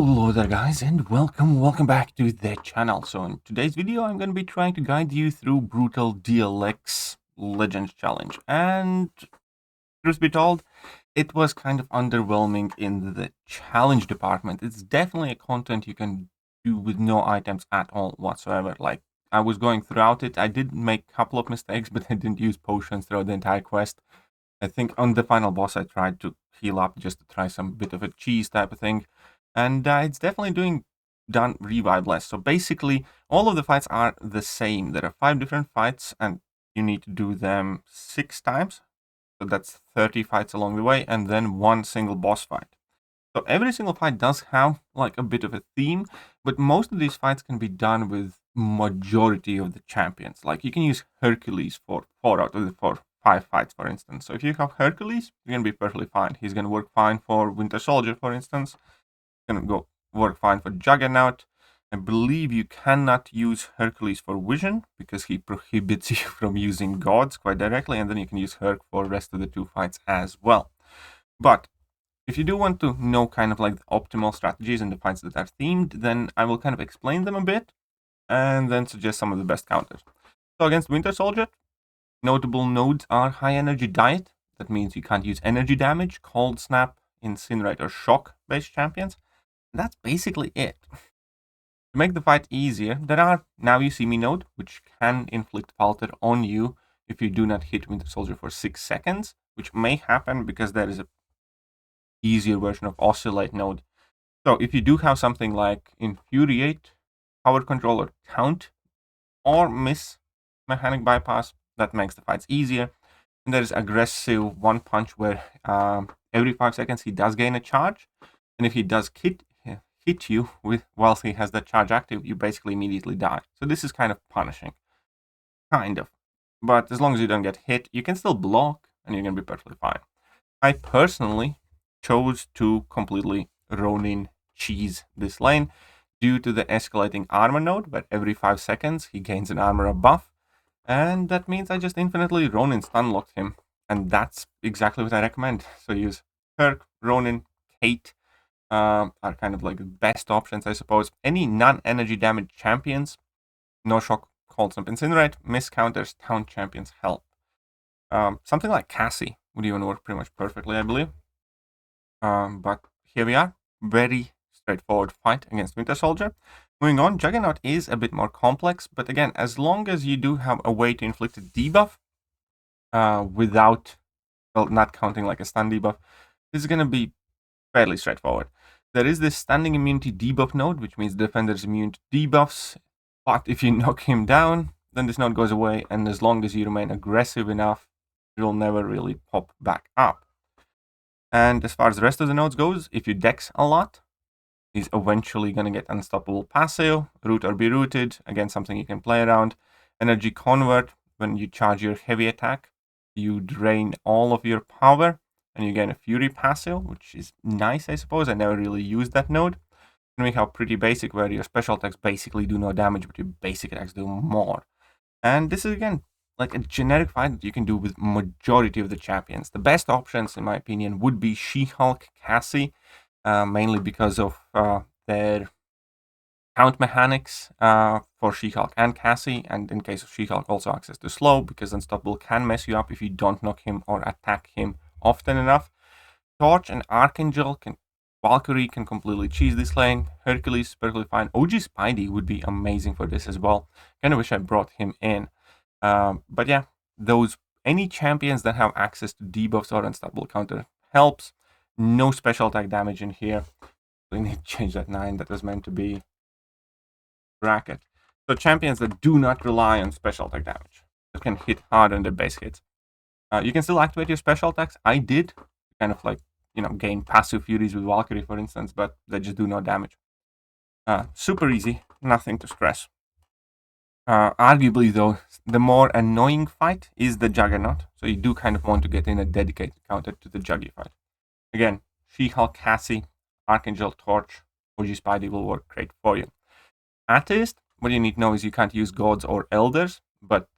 Hello there guys, and welcome back to the channel. So in today's video I'm going to be trying to guide you through brutal DLX Legends Challenge, and truth be told, it was kind of underwhelming in the challenge department. It's definitely a content you can do with no items at all whatsoever. Like, I was going throughout it, I did make a couple of mistakes, but I didn't use potions throughout the entire quest. I think on the final boss I tried to heal up just to try some bit of a cheese type of thing. And it's definitely done revive-less. So basically, all of the fights are the same. There are 5 different fights, and you need to do them 6 times. So that's 30 fights along the way, and then 1 single boss fight. So every single fight does have like a bit of a theme, but most of these fights can be done with majority of the champions. Like, you can use Hercules for 4 out of the 5 fights, for instance. So if you have Hercules, you're going to be perfectly fine. He's going to work fine for Winter Soldier, for instance. Going to go work fine for Juggernaut. I believe you cannot use Hercules for vision because he prohibits you from using gods quite directly, and then you can use Herc for the rest of the 2 fights as well. But if you do want to know kind of like the optimal strategies in the fights that are themed, then I will kind of explain them a bit and then suggest some of the best counters. So against Winter Soldier, notable nodes are High Energy Diet. That means you can't use energy damage, Cold Snap, Incinerate, or Shock based champions. That's basically it. To make the fight easier, there are Now You See Me node, which can inflict Falter on you if you do not hit Winter Soldier for 6 seconds, which may happen because there is a easier version of Oscillate node. So if you do have something like Infuriate, Power Control, or Count, or Miss Mechanic Bypass, that makes the fights easier. And there's Aggressive One Punch, where every 5 seconds he does gain a charge, and if he does hit you whilst he has that charge active, you basically immediately die. So this is kind of punishing. Kind of. But as long as you don't get hit, you can still block, and you're going to be perfectly fine. I personally chose to completely Ronin cheese this lane due to the escalating armor node, where every 5 seconds he gains an armor buff, and that means I just infinitely Ronin stunlocked him, and that's exactly what I recommend. So use Herc, Ronin, Kate, are kind of like the best options, I suppose. Any non-energy damage champions, No Shock, Cold Snap, Incinerate, Miss Counters, Town champions help. Something like Cassie would even work pretty much perfectly, I believe. But here we are. Very straightforward fight against Winter Soldier. Moving on, Juggernaut is a bit more complex, but again, as long as you do have a way to inflict a debuff without, well, not counting like a stun debuff, this is going to be fairly straightforward. There is this standing immunity debuff node, which means the defender is immune to debuffs, but if you knock him down, then this node goes away, and as long as you remain aggressive enough, it will never really pop back up. And as far as the rest of the nodes goes, if you dex a lot, he's eventually going to get Unstoppable Passive, Root or Be Rooted, again something you can play around. Energy Convert, when you charge your heavy attack, you drain all of your power, and you gain a Fury passive, which is nice, I suppose. I never really used that node. And we have Pretty Basic, where your special attacks basically do no damage, but your basic attacks do more. And this is, again, like a generic fight that you can do with majority of the champions. The best options, in my opinion, would be She-Hulk, Cassie, mainly because of their count mechanics for She-Hulk and Cassie, and in case of She-Hulk, also access to slow, because Unstoppable can mess you up if you don't knock him or attack him often enough. Torch and Archangel Valkyrie can completely cheese this lane. Hercules is perfectly fine. OG Spidey would be amazing for this as well. Kind of wish I brought him in. But yeah, any champions that have access to debuffs or unstoppable counter helps. No special attack damage in here. We need to change that 9. That was meant to be bracket. So champions that do not rely on special attack damage, that can hit hard on the base hits. You can still activate your special attacks. I did, kind of like, gain passive Furies with Valkyrie, for instance, but they just do no damage. Super easy, nothing to stress. Arguably, though, the more annoying fight is the Juggernaut, so you do kind of want to get in a dedicated counter to the Juggy fight. Again, She-Hulk, Cassie, Archangel, Torch, OG Spidey will work great for you. Atheist, what you need to know is you can't use gods or elders, but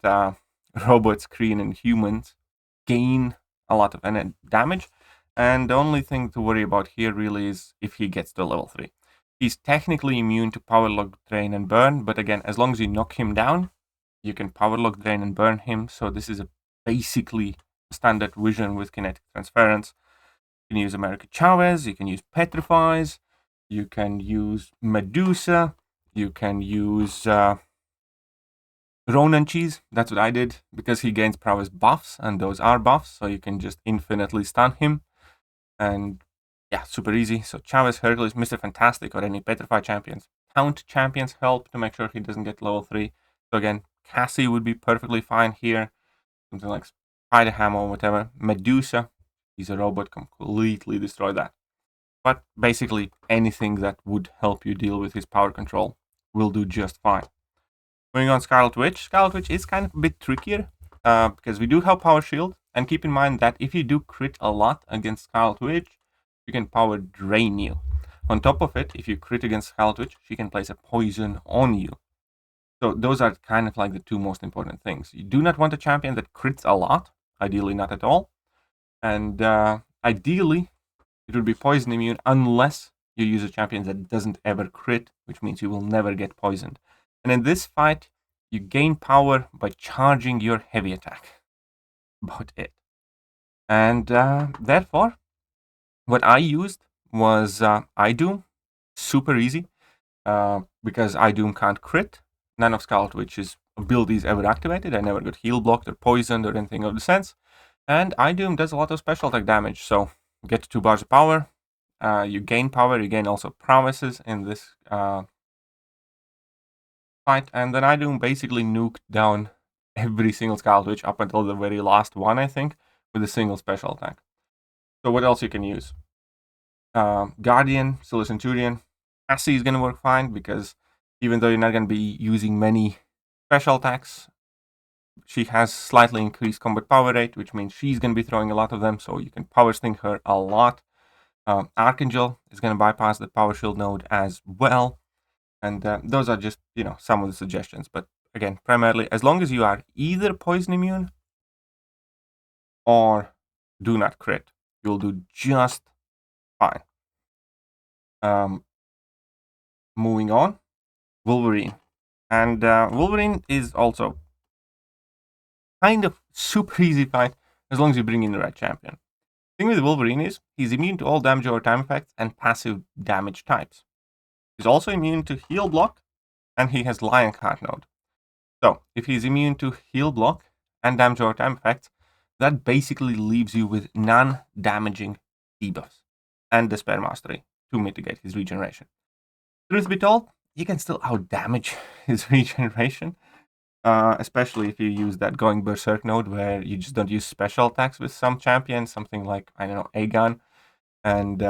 robots, Kree, and humans gain a lot of damage, and the only thing to worry about here really is if he gets to level 3. He's technically immune to power lock, drain, and burn, but again, as long as you knock him down, you can power lock, drain, and burn him. So this is basically standard vision with kinetic transference. You can use America Chavez, you can use Petrifies, you can use Medusa, you can use Ronan Cheese. That's what I did, because he gains prowess buffs, and those are buffs, so you can just infinitely stun him. And yeah, super easy. So Chavez, Hercules, Mr. Fantastic, or any Petrify champions. Count champions help to make sure he doesn't get level 3. So again, Cassie would be perfectly fine here. Something like Spider Hammer or whatever. Medusa, he's a robot, completely destroy that. But basically, anything that would help you deal with his power control will do just fine. Moving on, Scarlet Witch. Scarlet Witch is kind of a bit trickier, because we do have Power Shield. And keep in mind that if you do crit a lot against Scarlet Witch, she can power drain you. On top of it, if you crit against Scarlet Witch, she can place a poison on you. So those are kind of like the two most important things. You do not want a champion that crits a lot, ideally not at all. And ideally, it would be poison immune unless you use a champion that doesn't ever crit, which means you will never get poisoned. And in this fight, you gain power by charging your heavy attack. About it. And therefore, what I used was iDoom. Super easy, because iDoom can't crit. None of Scarlet Witch's abilities ever activated. I never got heal blocked or poisoned or anything of the sense. And iDoom does a lot of special attack damage, so you get 2 bars of power. You gain power, you gain also prowesses in this fight. And then iDoom basically nuked down every single Scarlet Witch up until the very last one, I think, with a single special attack. So what else you can use? Guardian, Silver Centurion. Cassie is going to work fine, because even though you're not going to be using many special attacks, she has slightly increased combat power rate, which means she's going to be throwing a lot of them, so you can power sting her a lot. Archangel is going to bypass the power shield node as well. And those are just, some of the suggestions. But again, primarily, as long as you are either poison immune or do not crit, you'll do just fine. Moving on, Wolverine. And Wolverine is also kind of super easy fight as long as you bring in the right champion. The thing with Wolverine is he's immune to all damage over time effects and passive damage types. He's also immune to heal block, and he has Lionheart node. So if he's immune to heal block and damage over time effects, that basically leaves you with non-damaging debuffs and Despair Mastery to mitigate his regeneration. Truth be told, you can still out-damage his regeneration, especially if you use that Going Berserk node where you just don't use special attacks with some champion, something like, I don't know, Aegon, and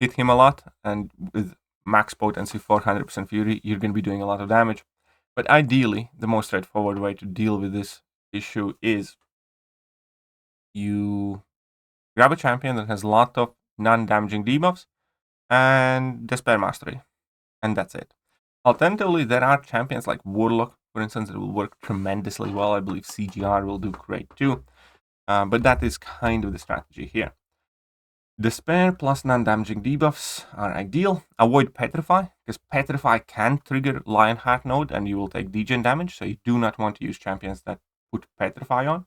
hit him a lot, and with max potency 400% fury, you're going to be doing a lot of damage. But ideally, the most straightforward way to deal with this issue is you grab a champion that has a lot of non-damaging debuffs and Despair Mastery, and that's it. Alternatively, there are champions like Warlock, for instance, that will work tremendously well. I believe CGR will do great too, but that is kind of the strategy here. Despair plus non-damaging debuffs are ideal. Avoid Petrify, because Petrify can trigger Lionheart node and you will take degen damage, so you do not want to use champions that put Petrify on.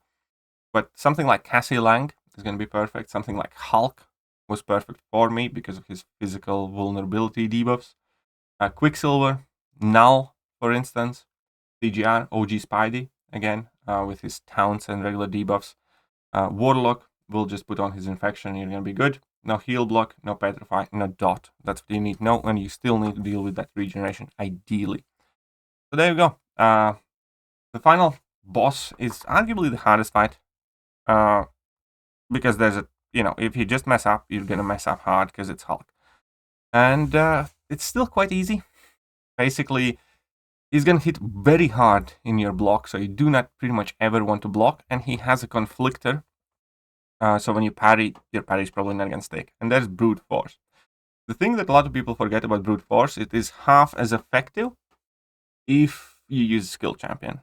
But something like Cassie Lang is going to be perfect. Something like Hulk was perfect for me because of his physical vulnerability debuffs. Quicksilver, Null, for instance. CGR, OG Spidey, again, with his taunts and regular debuffs. Warlock will just put on his infection, you're going to be good. No heal block, no petrify, no dot. That's what you need to know, and you still need to deal with that regeneration, ideally. So there you go. The final boss is arguably the hardest fight, because there's a, if you just mess up, you're going to mess up hard because it's Hulk. And it's still quite easy. Basically, he's going to hit very hard in your block, so you do not pretty much ever want to block, and he has a conflictor. So when you parry, your parry is probably not going to stick. And there's Brute Force. The thing that a lot of people forget about Brute Force, it is half as effective if you use Skill Champion.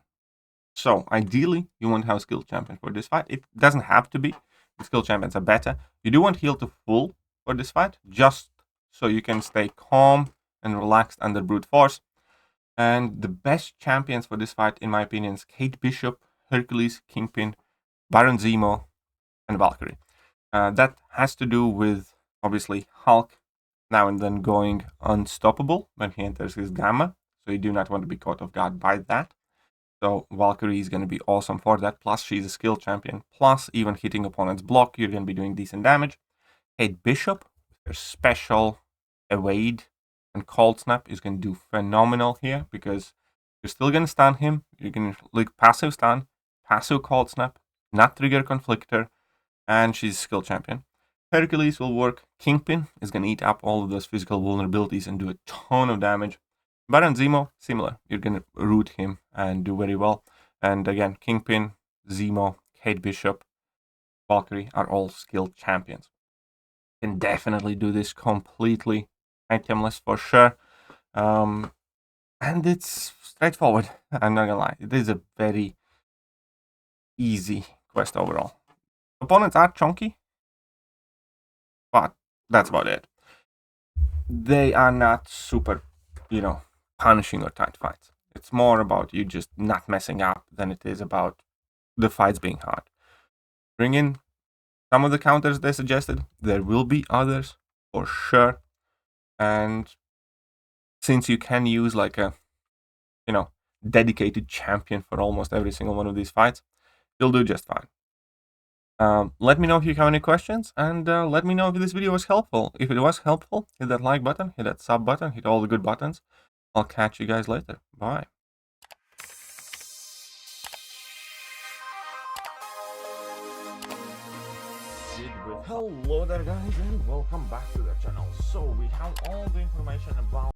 So ideally, you want to have a Skill Champion for this fight. It doesn't have to be. The Skill Champions are better. You do want heal to full for this fight, just so you can stay calm and relaxed under brute force. And the best champions for this fight, in my opinion, is Kate Bishop, Hercules, Kingpin, Baron Zemo, and Valkyrie. That has to do with, obviously, Hulk now and then going unstoppable when he enters his Gamma. So you do not want to be caught off guard by that. So Valkyrie is going to be awesome for that. Plus, she's a skill champion. Plus, even hitting opponent's block, you're going to be doing decent damage. Kate Bishop, her special evade and cold snap is going to do phenomenal here because you're still going to stun him. You're going to like passive stun, passive cold snap, not trigger conflictor, and she's a skill champion. Hercules will work. Kingpin is going to eat up all of those physical vulnerabilities and do a ton of damage. Baron Zemo, similar. You're going to root him and do very well. And again, Kingpin, Zemo, Kate Bishop, Valkyrie are all skilled champions. Can definitely do this completely itemless for sure. And it's straightforward. I'm not gonna lie. It is a very easy quest overall. Opponents are chunky, but that's about it. They are not super, punishing or tight fights. It's more about you just not messing up than it is about the fights being hard. Bring in some of the counters they suggested. There will be others for sure. And since you can use like a, dedicated champion for almost every single one of these fights, you'll do just fine. Let me know if you have any questions, and let me know if this video was helpful. If it was helpful, hit that like button, hit that sub button, hit all the good buttons. I'll catch you guys later. Bye. Hello there guys, and welcome back to the channel. So we have all the information about